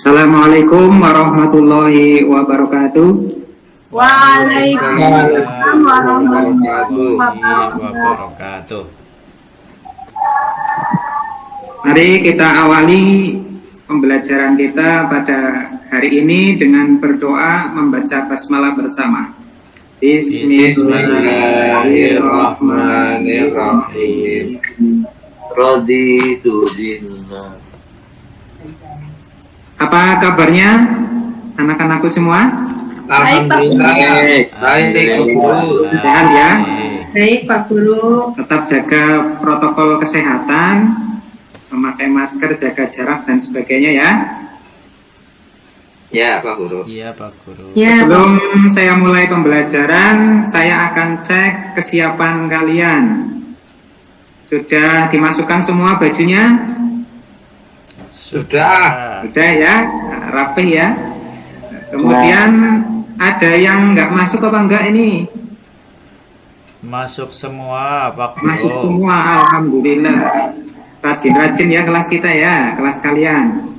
Assalamualaikum warahmatullahi wabarakatuh. Waalaikumsalam warahmatullahi wabarakatuh. Mari kita awali pembelajaran kita pada hari ini dengan berdoa membaca basmalah bersama. Bismillahirrahmanirrahim. Raditu billah. Apa kabarnya anak-anakku semua? Alhamdulillah. Baik, Pak Guru. Sehat ya? Baik, Pak Guru. Tetap jaga protokol kesehatan, memakai masker, jaga jarak dan sebagainya ya. Ya, Pak Guru. Iya, Pak Guru. Ya, Sebelum saya mulai pembelajaran, saya akan cek kesiapan kalian. Sudah dimasukkan semua bajunya? Sudah. Sudah ya, rapi ya. Kemudian ada yang nggak masuk apa enggak ini? Masuk semua, Pak Guru. Masuk semua, alhamdulillah. Rajin-rajin ya kelas kita ya, kelas kalian.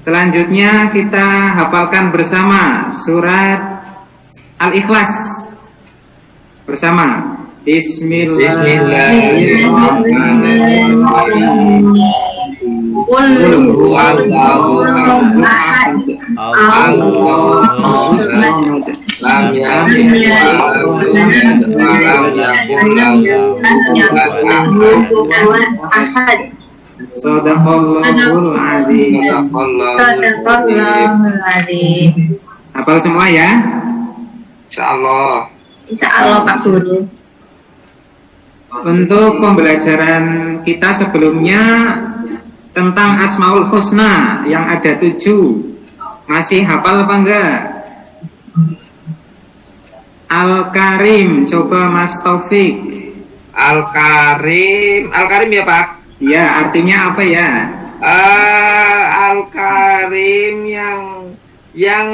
Selanjutnya kita hafalkan bersama surat Al-Ikhlas bersama. Bismillahirrahmanirrahim. Qul huwallahu ahad. Allahu samad. Lam yalid Lam yakul lahu ahad. Shadaqallahul adzim. Shadaqallahul adzim. Hafal semua ya? Insyaallah. Insyaallah, Pak Guru. Untuk pembelajaran kita sebelumnya tentang Asmaul Husna yang ada 7, masih hafal apa enggak? Al-Karim, coba Mas Taufik. Al-Karim ya, Pak. Ya, artinya apa ya? Al-Karim yang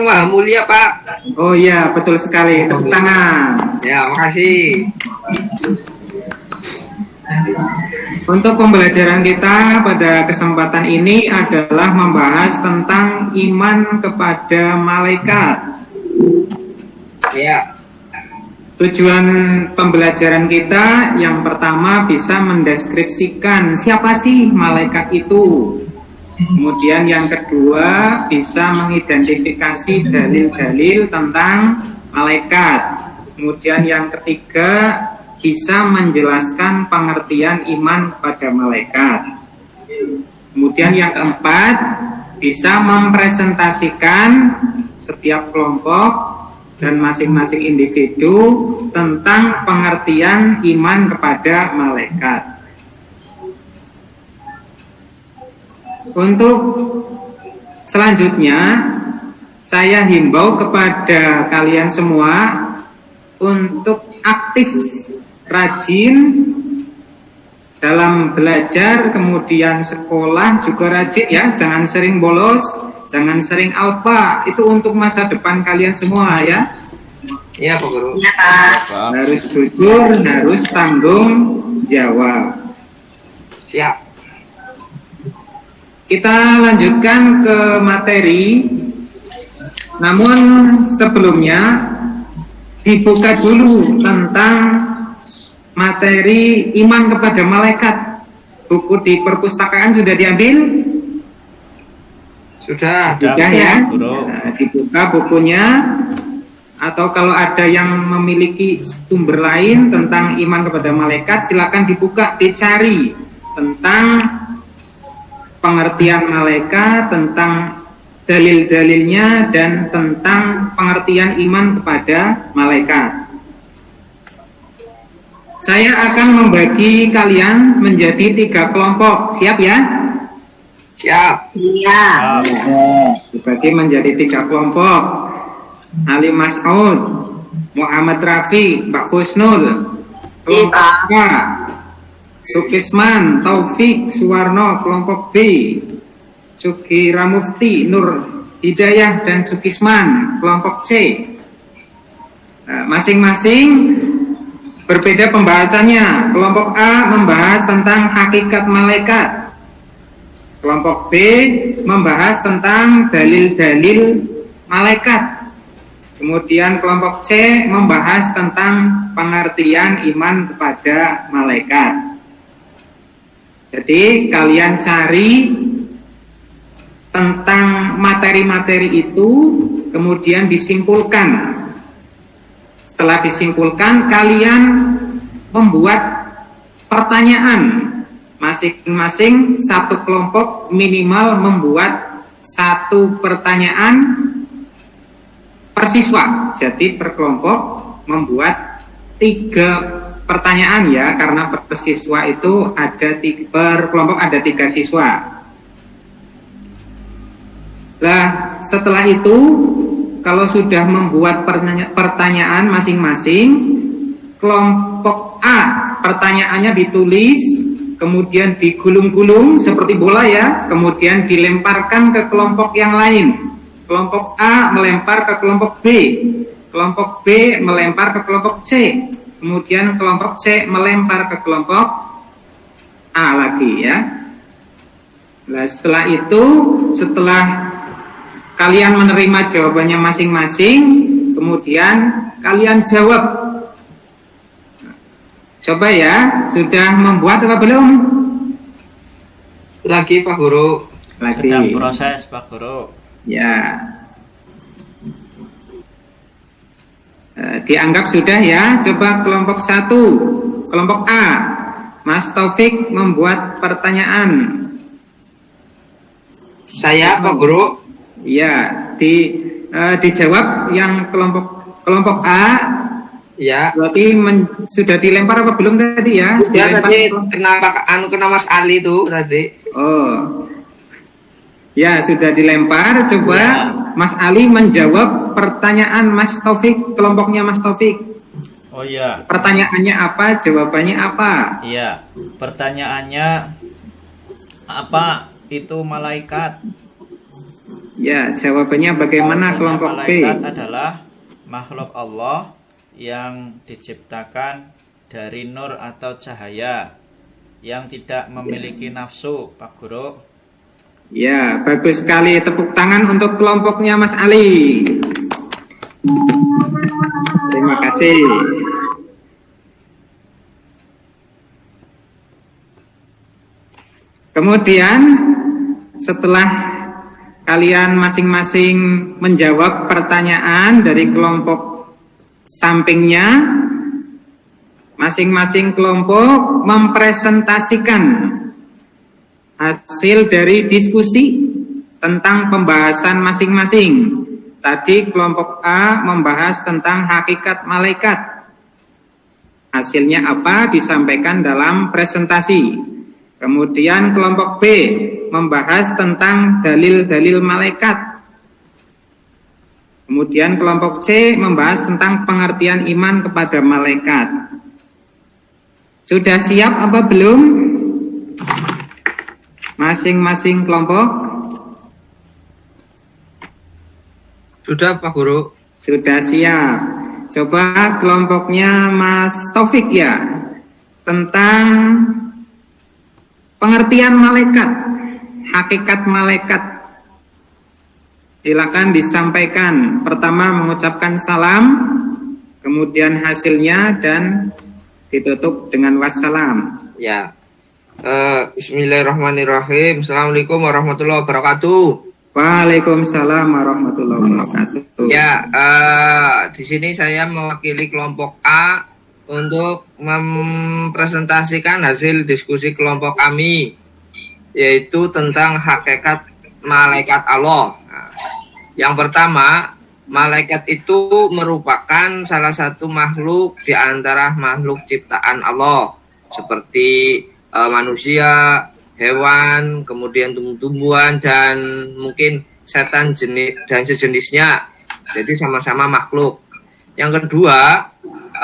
Maha Mulia, Pak. Oh iya, betul sekali. Tepuk tangan. Ya, makasih. Untuk pembelajaran kita pada kesempatan ini adalah membahas tentang iman kepada malaikat. Ya. Tujuan pembelajaran kita yang pertama bisa mendeskripsikan siapa sih malaikat itu. Kemudian yang kedua bisa mengidentifikasi dalil-dalil tentang malaikat. Kemudian yang ketiga bisa menjelaskan pengertian iman kepada malaikat. Kemudian yang keempat bisa mempresentasikan setiap kelompok dan masing-masing individu tentang pengertian iman kepada malaikat. Untuk selanjutnya saya himbau kepada kalian semua untuk aktif, rajin dalam belajar, kemudian sekolah juga rajin ya, jangan sering bolos, jangan sering alpa, itu untuk masa depan kalian semua ya. Iya, Pak Guru. Ya, Pak. Harus jujur, harus tanggung jawab. Siap. Kita lanjutkan ke materi. Namun sebelumnya dibuka dulu tentang materi iman kepada malaikat. Buku di perpustakaan sudah diambil? Sudah. Sudah ya. Guru. Nah, dibuka bukunya. Atau kalau ada yang memiliki sumber lain tentang iman kepada malaikat, silakan dibuka, dicari tentang pengertian malaikat, tentang dalil-dalilnya, dan tentang pengertian iman kepada malaikat. Saya akan membagi kalian menjadi 3 kelompok. Siap ya? Siap. Iya. Dibagi menjadi 3 kelompok. Ali Mas'ud, Muhammad Rafi, Mbak Husnul. Kelompok A, Sukisman, Taufik, Suwarno. Kelompok B, Suki Ramufti, Nur Hidayah, dan Sukisman. Kelompok C. Masing-masing berbeda pembahasannya. Kelompok A membahas tentang hakikat malaikat. Kelompok B membahas tentang dalil-dalil malaikat. Kemudian kelompok C membahas tentang pengertian iman kepada malaikat. Jadi kalian cari tentang materi-materi itu, kemudian disimpulkan. Setelah disimpulkan, kalian membuat pertanyaan. Masing-masing satu kelompok minimal membuat satu pertanyaan per siswa. Jadi per kelompok membuat 3 pertanyaan ya, karena per siswa itu per kelompok ada 3 siswa. Nah, setelah itu kalau sudah membuat pertanyaan masing-masing, kelompok A pertanyaannya ditulis, kemudian digulung-gulung seperti bola ya, kemudian dilemparkan ke kelompok yang lain. Kelompok A melempar ke kelompok B, kelompok B melempar ke kelompok C, kemudian kelompok C melempar ke kelompok A lagi ya. Nah, setelah itu, setelah kalian menerima jawabannya masing-masing, kemudian kalian jawab. Coba ya, sudah membuat apa belum? Lagi Pak Guru. Lagi. Sedang proses Pak Guru. Ya. Dianggap sudah ya. Coba kelompok 1, kelompok A. Mas Taufik membuat pertanyaan. Saya Pak Guru. Ya, dijawab yang kelompok A. Ya. Berarti sudah dilempar apa belum tadi ya? Ya tadi kena Mas Ali tuh tadi. Oh. Ya, sudah dilempar. Coba Ya. Mas Ali menjawab pertanyaan Mas Taufik, kelompoknya Mas Taufik. Oh iya. Pertanyaannya apa? Jawabannya apa? Iya. Pertanyaannya apa itu malaikat? Ya, jawabannya bagaimana kelompok B? Malaikat adalah makhluk Allah yang diciptakan dari nur atau cahaya yang tidak memiliki nafsu, Pak Guru. Ya, bagus sekali. Tepuk tangan untuk kelompoknya Mas Ali. Terima kasih. Kemudian setelah kalian masing-masing menjawab pertanyaan dari kelompok sampingnya, masing-masing kelompok mempresentasikan hasil dari diskusi tentang pembahasan masing-masing. Tadi kelompok A membahas tentang hakikat malaikat. Hasilnya apa? Disampaikan dalam presentasi. Kemudian kelompok B membahas tentang dalil-dalil malaikat. Kemudian kelompok C membahas tentang pengertian iman kepada malaikat. Sudah siap apa belum? Masing-masing kelompok? Sudah Pak Guru. Sudah siap. Coba kelompoknya Mas Taufik ya, tentang pengertian malaikat, hakikat malaikat. Silakan disampaikan. Pertama mengucapkan salam, kemudian hasilnya, dan ditutup dengan wassalam. Ya. Bismillahirrahmanirrahim. Assalamualaikum warahmatullahi wabarakatuh. Waalaikumsalam warahmatullahi wabarakatuh. Ya, di sini saya mewakili kelompok A untuk mempresentasikan hasil diskusi kelompok kami, yaitu tentang hakikat malaikat Allah. Nah, yang pertama, malaikat itu merupakan salah satu makhluk di antara makhluk ciptaan Allah, seperti manusia, hewan, kemudian tumbuh-tumbuhan, dan mungkin setan jenis dan sejenisnya. Jadi sama-sama makhluk. Yang kedua,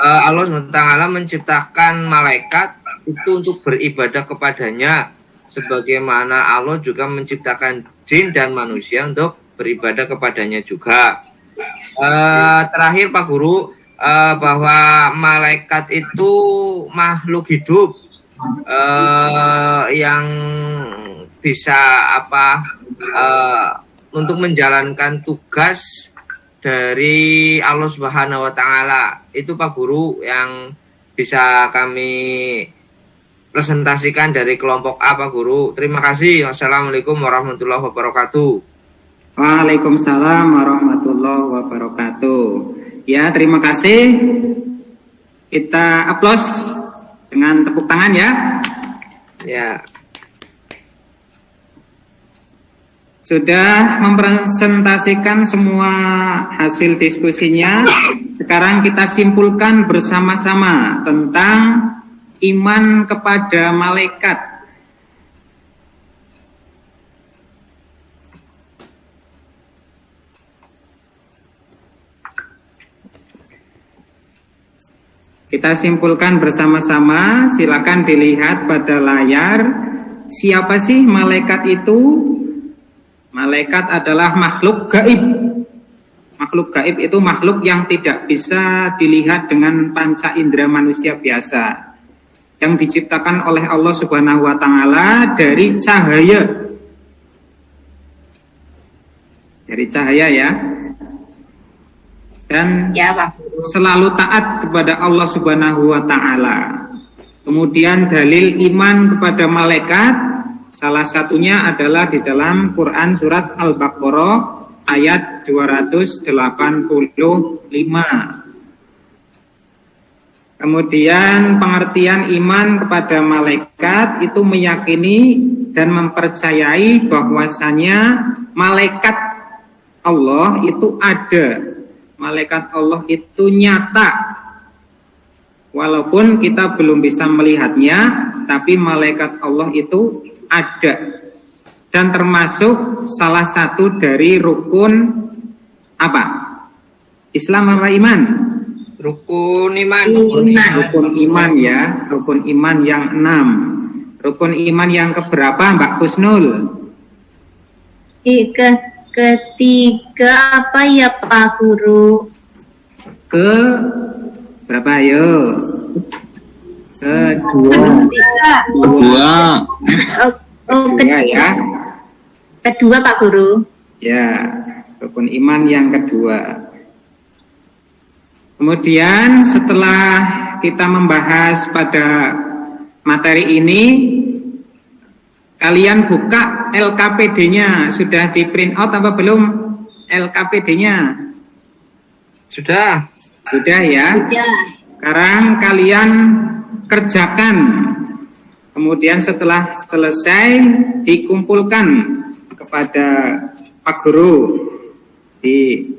Allah SWT menciptakan malaikat itu untuk beribadah kepadanya, sebagaimana Allah juga menciptakan jin dan manusia untuk beribadah kepadanya juga. Terakhir Pak Guru, bahwa malaikat itu makhluk hidup yang bisa untuk menjalankan tugas dari Allah Subhanahu wa taala. Itu Pak Guru yang bisa kami presentasikan dari kelompok A, Pak Guru. Terima kasih. Wassalamualaikum warahmatullahi wabarakatuh. Waalaikumsalam warahmatullahi wabarakatuh. Ya, terima kasih. Kita aplaus dengan tepuk tangan ya. Ya. Sudah mempresentasikan semua hasil diskusinya. Sekarang kita simpulkan bersama-sama tentang iman kepada malaikat. Kita simpulkan bersama-sama, silakan dilihat pada layar. Siapa sih malaikat itu? Malaikat adalah makhluk gaib. Makhluk gaib itu makhluk yang tidak bisa dilihat dengan panca indera manusia biasa, yang diciptakan oleh Allah Subhanahu wa taala dari cahaya. Dari cahaya ya. Dan Ya, Pak Guru. selalu taat kepada Allah Subhanahu wa taala. Kemudian dalil iman kepada malaikat salah satunya adalah di dalam Quran surat Al-Baqarah ayat 285. Kemudian pengertian iman kepada malaikat itu meyakini dan mempercayai bahwasanya malaikat Allah itu ada. Malaikat Allah itu nyata. Walaupun kita belum bisa melihatnya, tapi malaikat Allah itu ada. Dan termasuk salah satu dari rukun apa? Islam apa iman? Rukun iman. Rukun iman ya, rukun iman yang 6. Rukun iman yang keberapa Mbak Kusnul? Ketiga apa ya Pak Guru? Ke berapa ayo? Kedua. Kedua Ya. kedua Pak Guru. Ya, rukun iman yang kedua. Kemudian setelah kita membahas pada materi ini, kalian buka LKPD-nya. Sudah di print out apa belum LKPD-nya? Sudah. Sudah ya. Sudah. Sekarang kalian kerjakan. Kemudian setelah selesai dikumpulkan kepada Pak Guru di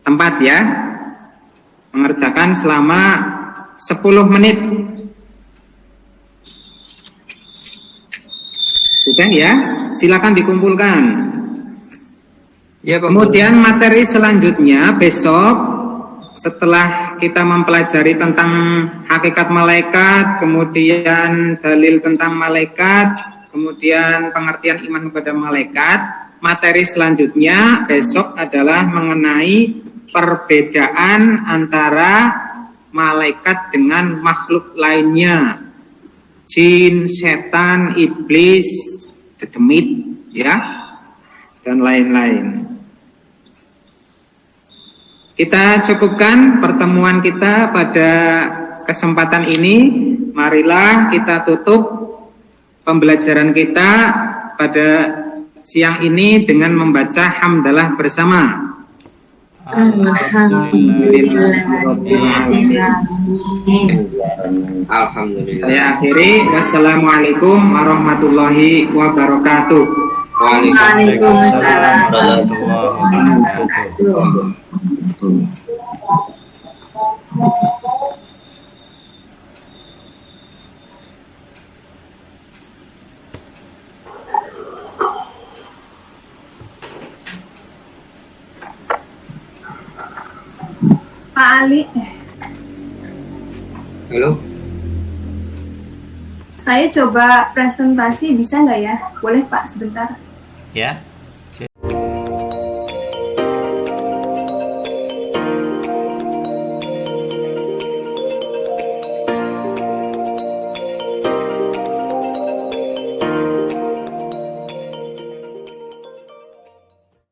tempat ya. Mengerjakan selama 10 menit. Sudah ya, silakan dikumpulkan. Ya, Pak. Kemudian materi selanjutnya besok setelah kita mempelajari tentang hakikat malaikat, kemudian dalil tentang malaikat, kemudian pengertian iman kepada malaikat, materi selanjutnya besok adalah mengenai perbedaan antara malaikat dengan makhluk lainnya. Jin, setan, iblis, dedemit, ya, dan lain-lain. Kita cukupkan pertemuan kita pada kesempatan ini. Marilah kita tutup pembelajaran kita pada siang ini dengan membaca hamdalah bersama. Alhamdulillah. Saya akhiri. Wassalamualaikum warahmatullahi wabarakatuh. Waalaikumsalam warahmatullahi wabarakatuh. Pak Ali, Halo. saya coba presentasi bisa nggak ya? Boleh Pak sebentar? Ya,